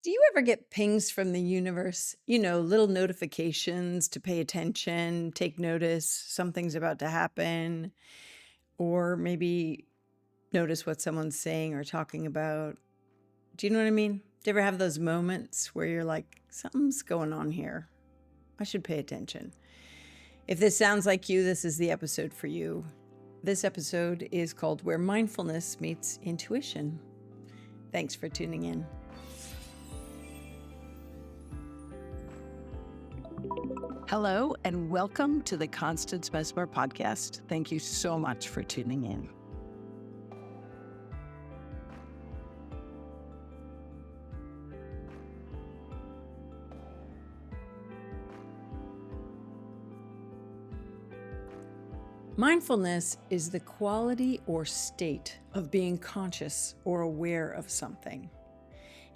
Do you ever get pings from the universe? Little notifications to pay attention, take notice, something's about to happen, or maybe notice what someone's saying or talking about. Do you know what I mean? Do you ever have those moments where you're like, something's going on here? I should pay attention. If this sounds like you, this is the episode for you. This episode is called Where Mindfulness Meets Intuition. Thanks for tuning in. Hello, and welcome to the Constance Messmer podcast. Thank you so much for tuning in. Mindfulness is the quality or state of being conscious or aware of something.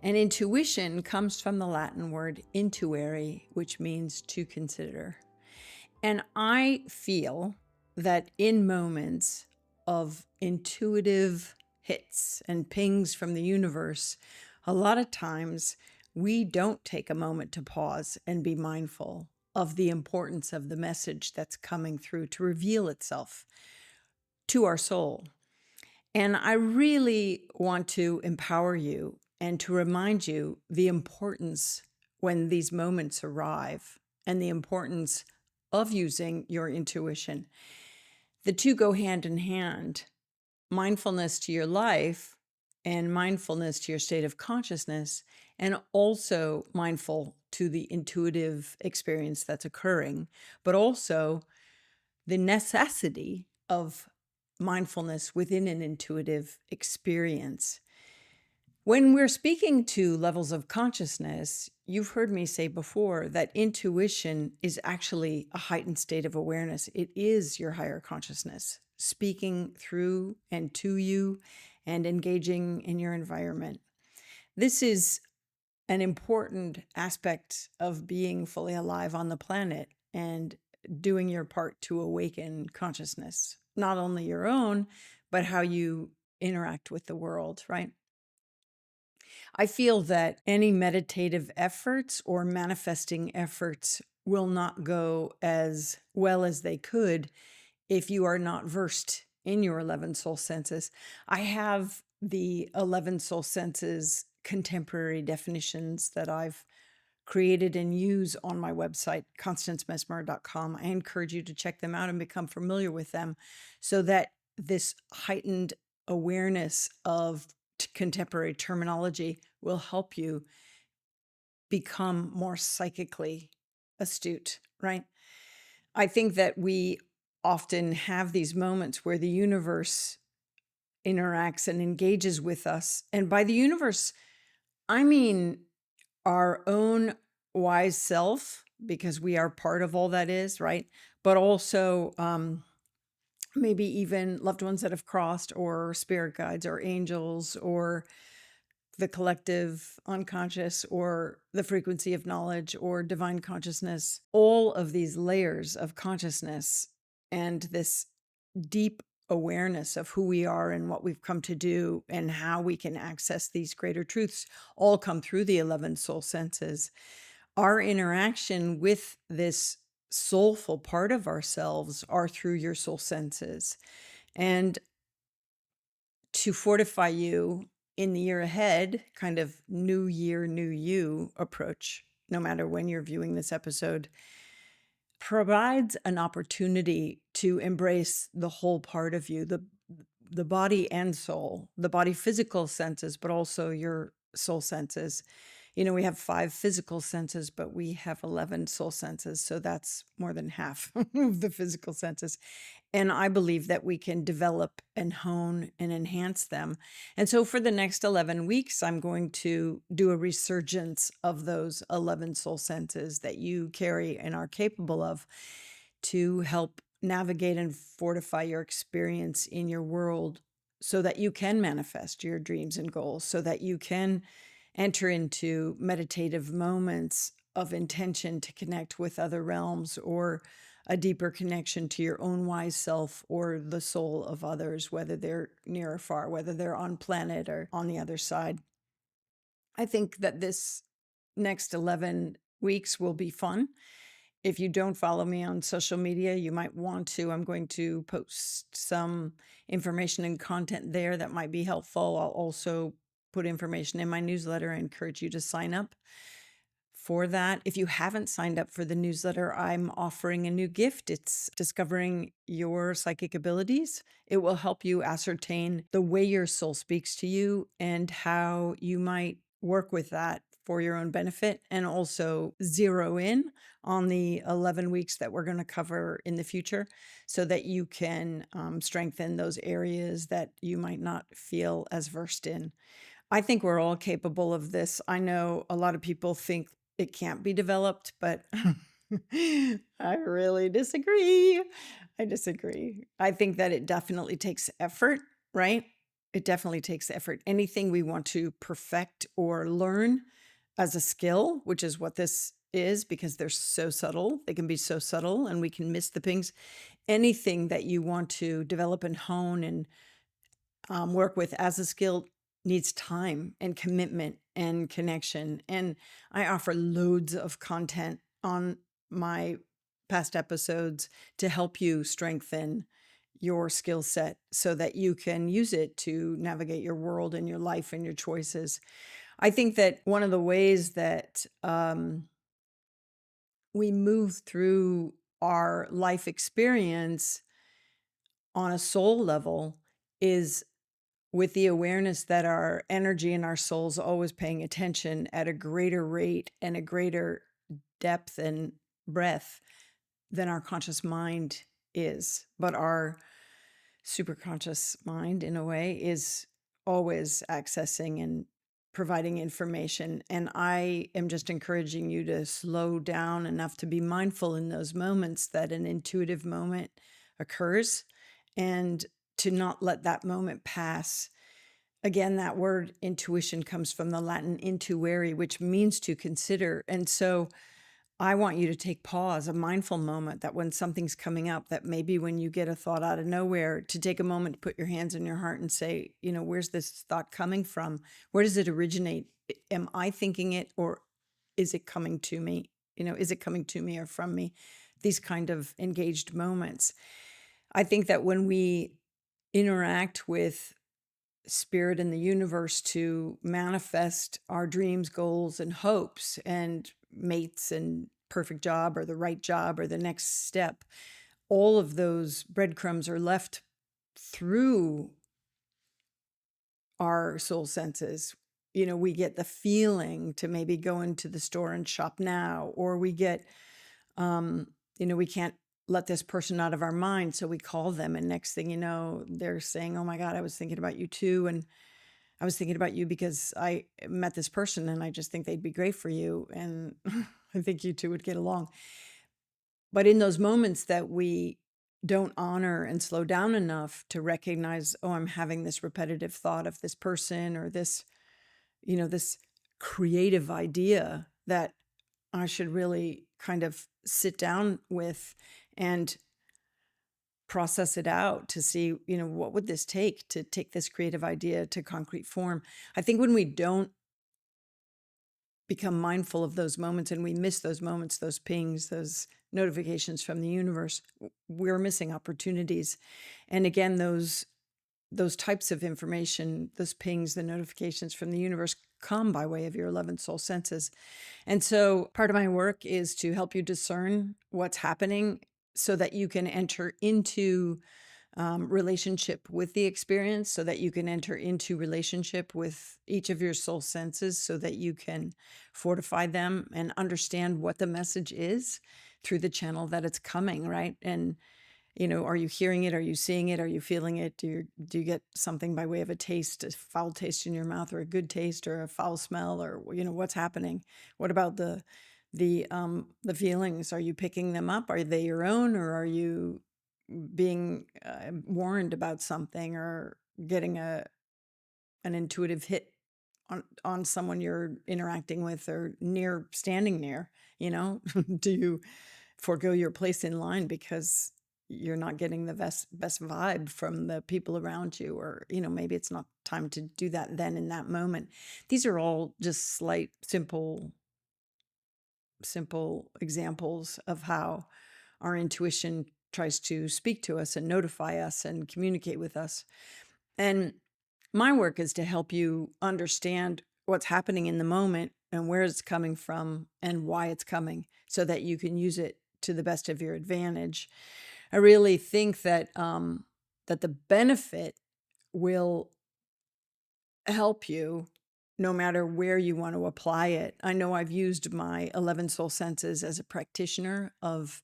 And intuition comes from the Latin word intuere, which means to consider. And I feel that in moments of intuitive hits and pings from the universe, a lot of times we don't take a moment to pause and be mindful of the importance of the message that's coming through to reveal itself to our soul. And I really want to empower you and to remind you the importance when these moments arrive and the importance of using your intuition. The two go hand in hand. Mindfulness to your life and mindfulness to your state of consciousness, and also mindful to the intuitive experience that's occurring, but also the necessity of mindfulness within an intuitive experience. When we're speaking to levels of consciousness, you've heard me say before that intuition is actually a heightened state of awareness. It is your higher consciousness speaking through and to you and engaging in your environment. This is an important aspect of being fully alive on the planet and doing your part to awaken consciousness, not only your own, but how you interact with the world, right? I feel that any meditative efforts or manifesting efforts will not go as well as they could if you are not versed in your 11 soul senses. I have the 11 soul senses contemporary definitions that I've created and use on my website, constancemessmer.com. I encourage you to check them out and become familiar with them so that this heightened awareness of contemporary terminology will help you become more psychically astute, right? I think that we often have these moments where the universe interacts and engages with us. And by the universe, I mean our own wise self, because we are part of all that is, right? But also maybe even loved ones that have crossed, or spirit guides, or angels, or the collective unconscious, or the frequency of knowledge, or divine consciousness. All of these layers of consciousness and this deep awareness of who we are and what we've come to do and how we can access these greater truths all come through the 11 soul senses. Our interaction with this soulful part of ourselves are through your soul senses. And to fortify you in the year ahead, kind of new year, new you approach, no matter when you're viewing this episode, provides an opportunity to embrace the whole part of you, the body and soul, the body physical senses, but also your soul senses. We have 5 physical senses, but we have 11 soul senses. So that's more than half of the physical senses. And I believe that we can develop and hone and enhance them. And so for the next 11 weeks, I'm going to do a resurgence of those 11 soul senses that you carry and are capable of to help navigate and fortify your experience in your world so that you can manifest your dreams and goals, so that you can enter into meditative moments of intention to connect with other realms, or a deeper connection to your own wise self or the soul of others, whether they're near or far, whether they're on planet or on the other side. I think that this next 11 weeks will be fun. If you don't follow me on social media, you might want to. I'm going to post some information and content there that might be helpful. I'll also put information in my newsletter. I encourage you to sign up for that. If you haven't signed up for the newsletter, I'm offering a new gift. It's Discovering Your Psychic Abilities. It will help you ascertain the way your soul speaks to you and how you might work with that for your own benefit, and also zero in on the 11 weeks that we're going to cover in the future so that you can strengthen those areas that you might not feel as versed in. I think we're all capable of this. I know a lot of people think it can't be developed, but I really disagree. I disagree. I think that it definitely takes effort, right? It definitely takes effort. Anything we want to perfect or learn as a skill, which is what this is, because they're so subtle, they can be so subtle and we can miss the things. Anything that you want to develop and hone and work with as a skill needs time and commitment and connection. And I offer loads of content on my past episodes to help you strengthen your skill set so that you can use it to navigate your world and your life and your choices. I think that one of the ways that we move through our life experience on a soul level is with the awareness that our energy and our soul's always paying attention at a greater rate and a greater depth and breadth than our conscious mind is. But our superconscious mind, in a way, is always accessing and providing information. And I am just encouraging you to slow down enough to be mindful in those moments that an intuitive moment occurs, and to not let that moment pass. Again, that word intuition comes from the Latin intuere, which means to consider. And so I want you to take pause, a mindful moment, that when something's coming up, that maybe when you get a thought out of nowhere, to take a moment to put your hands on your heart and say, where's this thought coming from? Where does it originate? Am I thinking it, or is it coming to me? Is it coming to me or from me? These kind of engaged moments. I think that when we interact with spirit in the universe to manifest our dreams, goals, and hopes, and mates, and perfect job, or the right job, or the next step, all of those breadcrumbs are left through our soul senses. We get the feeling to maybe go into the store and shop now, or we get, we can't let this person out of our mind, so we call them, and next thing you know, they're saying, oh my God, I was thinking about you too. And I was thinking about you because I met this person and I just think they'd be great for you. And I think you two would get along. But in those moments that we don't honor and slow down enough to recognize, oh, I'm having this repetitive thought of this person, or this, this creative idea that I should really kind of sit down with and process it out to see, what would this take to take this creative idea to concrete form. I think when we don't become mindful of those moments and we miss those moments, those pings, those notifications from the universe, we're missing opportunities. And again, those types of information, those pings, the notifications from the universe, come by way of your 11 soul senses. And so part of my work is to help you discern what's happening so that you can enter into relationship with the experience, so that you can enter into relationship with each of your soul senses, so that you can fortify them and understand what the message is through the channel that it's coming, right? And are you hearing it? Are you seeing it? Are you feeling it? Do you get something by way of a taste, a foul taste in your mouth, or a good taste, or a foul smell, or what's happening? What about the feelings? Are you picking them up? Are they your own, or are you being warned about something, or getting an intuitive hit on someone you're interacting with or standing near? Do you forego your place in line because you're not getting the best vibe from the people around you, or maybe it's not time to do that then in that moment. These are all just slight simple examples of how our intuition tries to speak to us and notify us and communicate with us. And my work is to help you understand what's happening in the moment and where it's coming from and why it's coming, so that you can use it to the best of your advantage. I really think that that the benefit will help you no matter where you want to apply it. I know I've used my 11 soul senses as a practitioner of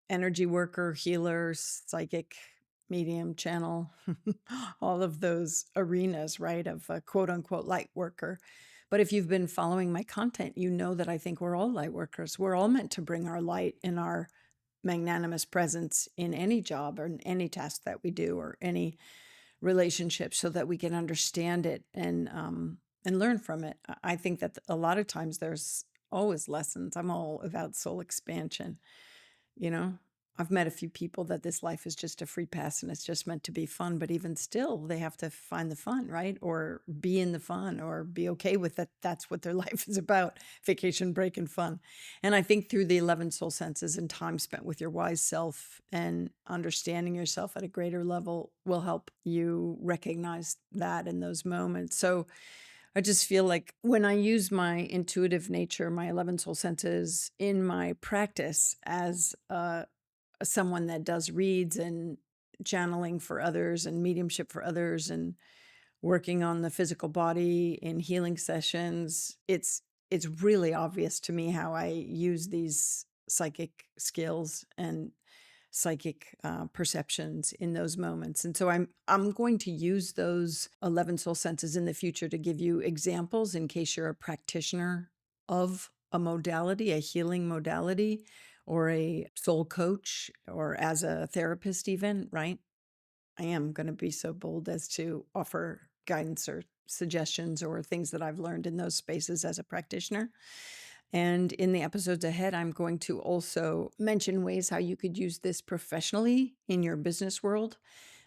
energy worker, healer, psychic, medium, channel, all of those arenas, right, of a quote unquote light worker. But if you've been following my content, you know that I think we're all light workers. We're all meant to bring our light and our magnanimous presence in any job or in any task that we do or any relationship, so that we can understand it and learn from it. I think that a lot of times there's always lessons. I'm all about soul expansion. You know, I've met a few people that this life is just a free pass and it's just meant to be fun, but even still, they have to find the fun, right? Or be in the fun, or be okay with that. That's what their life is about: vacation, break, and fun. And I think through the 11 soul senses and time spent with your wise self and understanding yourself at a greater level will help you recognize that in those moments. So I just feel like when I use my intuitive nature, my 11 soul senses in my practice as someone that does reads and channeling for others and mediumship for others and working on the physical body in healing sessions, it's really obvious to me how I use these psychic skills and psychic perceptions in those moments. And so I'm going to use those 11 soul senses in the future to give you examples in case you're a practitioner of a modality, a healing modality, or a soul coach, or as a therapist even, right? I am going to be so bold as to offer guidance or suggestions or things that I've learned in those spaces as a practitioner. And in the episodes ahead, I'm going to also mention ways how you could use this professionally in your business world,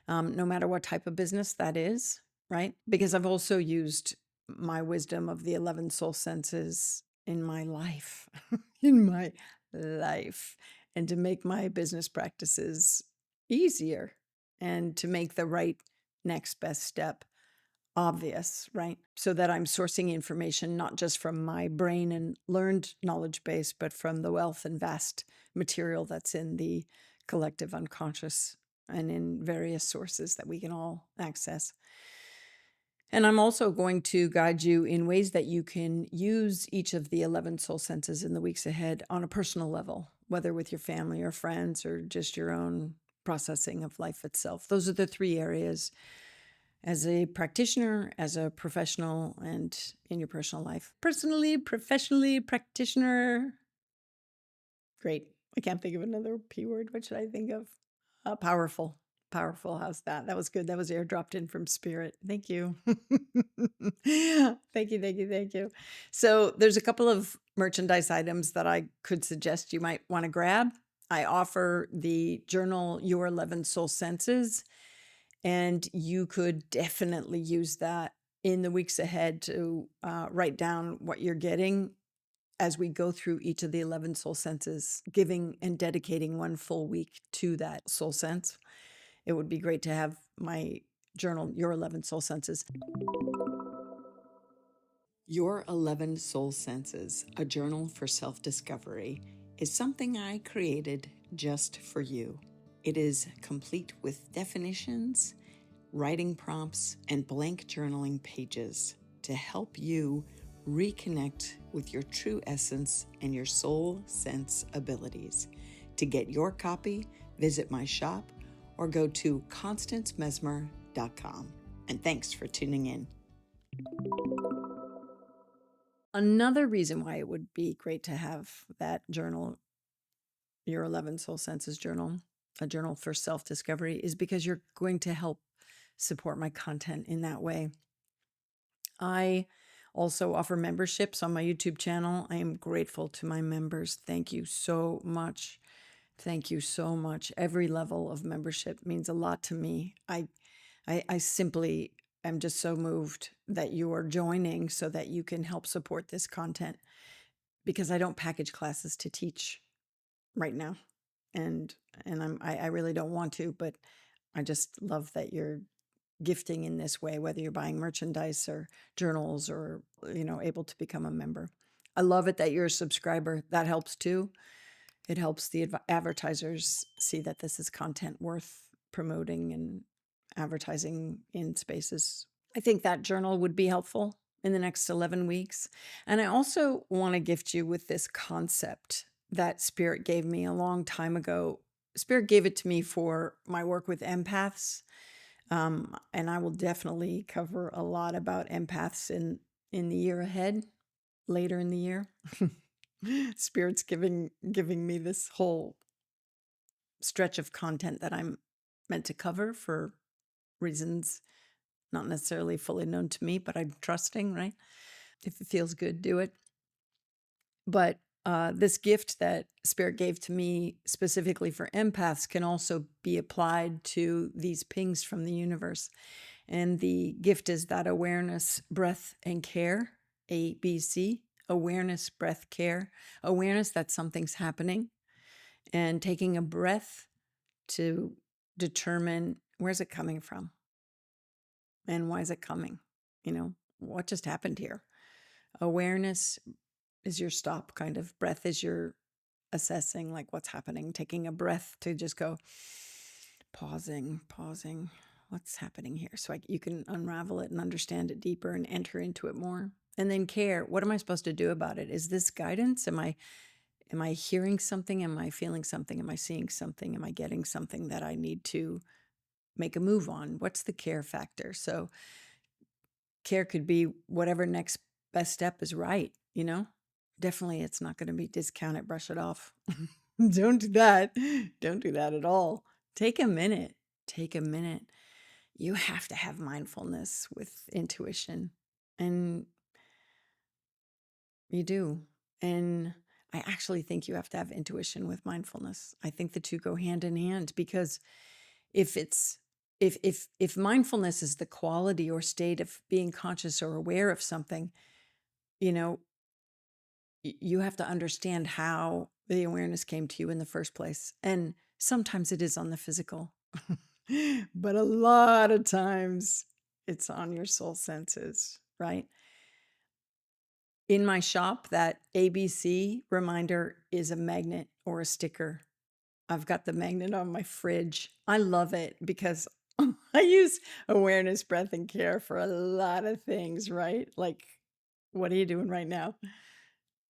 no matter what type of business that is, right? Because I've also used my wisdom of the 11 soul senses in my life, in my life, and to make my business practices easier and to make the right next best step obvious, right? So that I'm sourcing information not just from my brain and learned knowledge base, but from the wealth and vast material that's in the collective unconscious and in various sources that we can all access. And I'm also going to guide you in ways that you can use each of the 11 soul senses in the weeks ahead on a personal level, whether with your family or friends or just your own processing of life itself. Those are the three areas: as a practitioner, as a professional, and in your personal life. Personally, professionally, practitioner. Great. I can't think of another P word. What should I think of? Powerful. Powerful. How's that? That was good. That was airdropped in from spirit. Thank you. Thank you. Thank you. Thank you. So there's a couple of merchandise items that I could suggest you might want to grab. I offer the journal Your 11 Soul Senses, and you could definitely use that in the weeks ahead to write down what you're getting as we go through each of the 11 soul senses, giving and dedicating one full week to that soul sense. It would be great to have my journal, Your 11 Soul Senses. Your 11 Soul Senses, a journal for self-discovery, is something I created just for you. It is complete with definitions, writing prompts, and blank journaling pages to help you reconnect with your true essence and your soul sense abilities. To get your copy, visit my shop or go to constancemessmer.com. And thanks for tuning in. Another reason why it would be great to have that journal, Your 11 Soul Senses journal, a journal for self-discovery, is because you're going to help support my content in that way. I also offer memberships on my YouTube channel. I am grateful to my members. Thank you so much. Thank you so much. Every level of membership means a lot to me. I simply am just so moved that you are joining so that you can help support this content, because I don't package classes to teach right now. And I really don't want to, but I just love that you're gifting in this way, whether you're buying merchandise or journals or, able to become a member. I love it that you're a subscriber. That helps too. It helps the advertisers see that this is content worth promoting and advertising in spaces. I think that journal would be helpful in the next 11 weeks. And I also want to gift you with this concept that Spirit gave me a long time ago. Spirit gave it to me for my work with empaths. And I will definitely cover a lot about empaths in the year ahead, later in the year. Spirit's giving me this whole stretch of content that I'm meant to cover for reasons not necessarily fully known to me, but I'm trusting, right? If it feels good, do it. But this gift that Spirit gave to me specifically for empaths can also be applied to these pings from the universe. And the gift is that awareness, breath, and care, ABC, awareness, breath, care, awareness that something's happening, and taking a breath to determine where's it coming from and why is it coming? What just happened here? Awareness is your stop, kind of. Breath is your assessing, like what's happening, taking a breath to just go pausing, what's happening here, so you can unravel it and understand it deeper and enter into it more. And then care, what am I supposed to do about it? Is this guidance? Am I hearing something? Am I feeling something? Am I seeing something? Am I getting something that I need to make a move on? What's the care factor? So care could be whatever next best step is right, Definitely it's not going to be discount it, brush it off. Don't do that. Don't do that at all. Take a minute. Take a minute. You have to have mindfulness with intuition. And you do. And I actually think you have to have intuition with mindfulness. I think the two go hand in hand, because if it's if mindfulness is the quality or state of being conscious or aware of something, you know, you have to understand how the awareness came to you in the first place. And sometimes it is on the physical, but a lot of times it's on your soul senses, right? In my shop, that ABC reminder is a magnet or a sticker. I've got the magnet on my fridge. I love it because I use awareness, breath, and care for a lot of things, right? Like, what are you doing right now?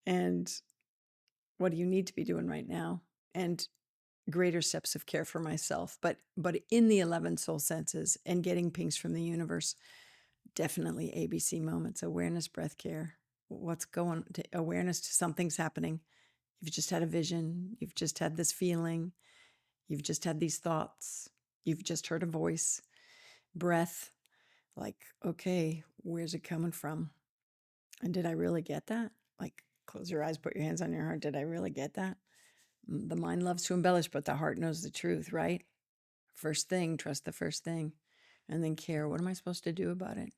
And what do you need to be doing right now? And greater steps of care for myself. But in the 11 soul senses and getting pings from the universe, definitely ABC moments, awareness, breath, care. What's going to awareness to something's happening. You've just had a vision. You've just had this feeling. You've just had these thoughts. You've just heard a voice. Breath, like, okay, where's it coming from? And did I really get that? Like, close your eyes, put your hands on your heart. Did I really get that? The mind loves to embellish, but the heart knows the truth, right? First thing, trust the first thing. And then care. What am I supposed to do about it?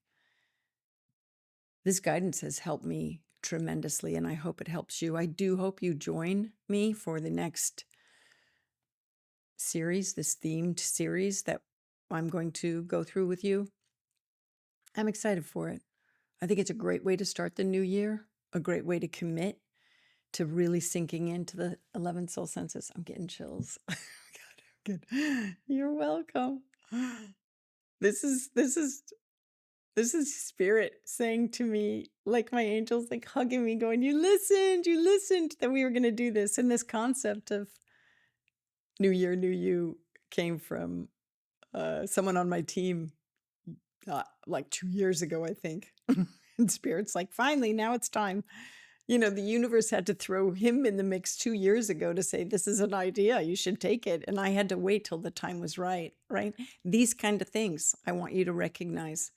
This guidance has helped me tremendously, and I hope it helps you. I do hope you join me for the next series, this themed series that I'm going to go through with you. I'm excited for it. I think it's a great way to start the new year, a great way to commit to really sinking into the 11 soul senses. I'm getting chills. God, good. You're welcome. This is spirit saying to me, like my angels, like hugging me, going, you listened that we were going to do this. And this concept of new year, new you came from someone on my team like 2 years ago, I think. And spirit's like, finally, now it's time. The universe had to throw him in the mix 2 years ago to say, this is an idea, you should take it. And I had to wait till the time was right? These kind of things I want you to recognize.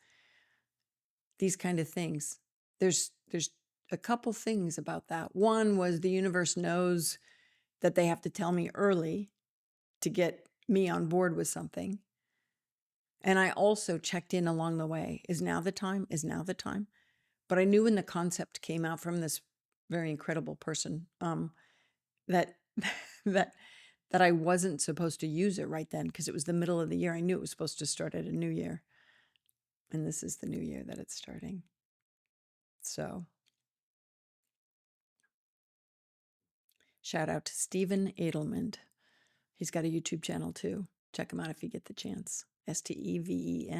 These kind of things. There's a couple things about that. One was the universe knows that they have to tell me early to get me on board with something. And I also checked in along the way. Is now the time? Is now the time? But I knew when the concept came out from this very incredible person, that that that I wasn't supposed to use it right then because it was the middle of the year. I knew it was supposed to start at a new year. And this is the new year that it's starting. So shout out to Stephen Adelman. He's got a YouTube channel too. Check him out if you get the chance. StevenAdelmund.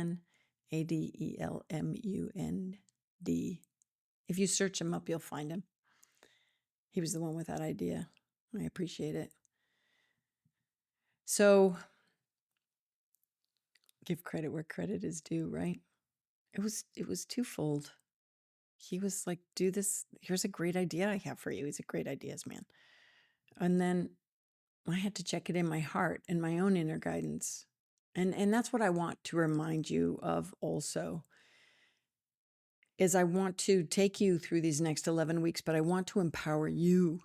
If you search him up, you'll find him. He was the one with that idea. I appreciate it. So give credit where credit is due, right? It was twofold. He was like, do this. Here's a great idea I have for you. He's a great ideas man. And then I had to check it in my heart and my own inner guidance. And that's what I want to remind you of also. Is I want to take you through these next 11 weeks, but I want to empower you.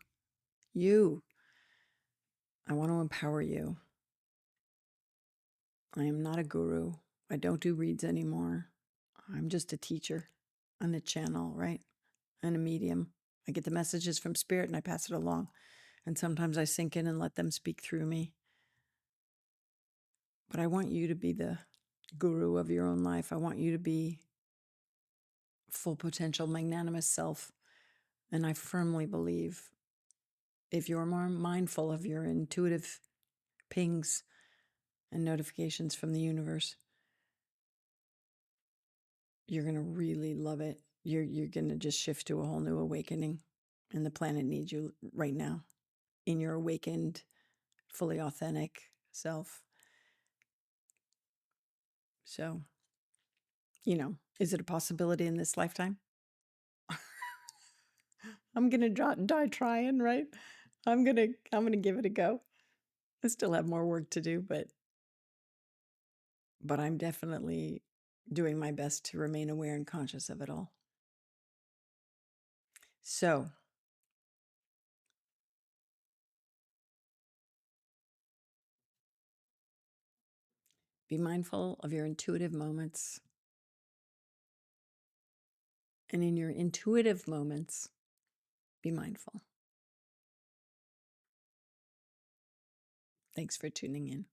I want to empower you. I am not a guru. I don't do reads anymore. I'm just a teacher on a channel, right? And a medium. I get the messages from spirit and I pass it along. And sometimes I sink in and let them speak through me. But I want you to be the guru of your own life. I want you to be full potential, magnanimous self. And I firmly believe if you're more mindful of your intuitive pings and notifications from the universe, you're going to really love it. You're going to just shift to a whole new awakening. And the planet needs you right now in your awakened, fully authentic self. So, is it a possibility in this lifetime? I'm going to die trying, right? I'm going to give it a go. I still have more work to do, but I'm definitely doing my best to remain aware and conscious of it all. So, be mindful of your intuitive moments. And in your intuitive moments, be mindful. Thanks for tuning in.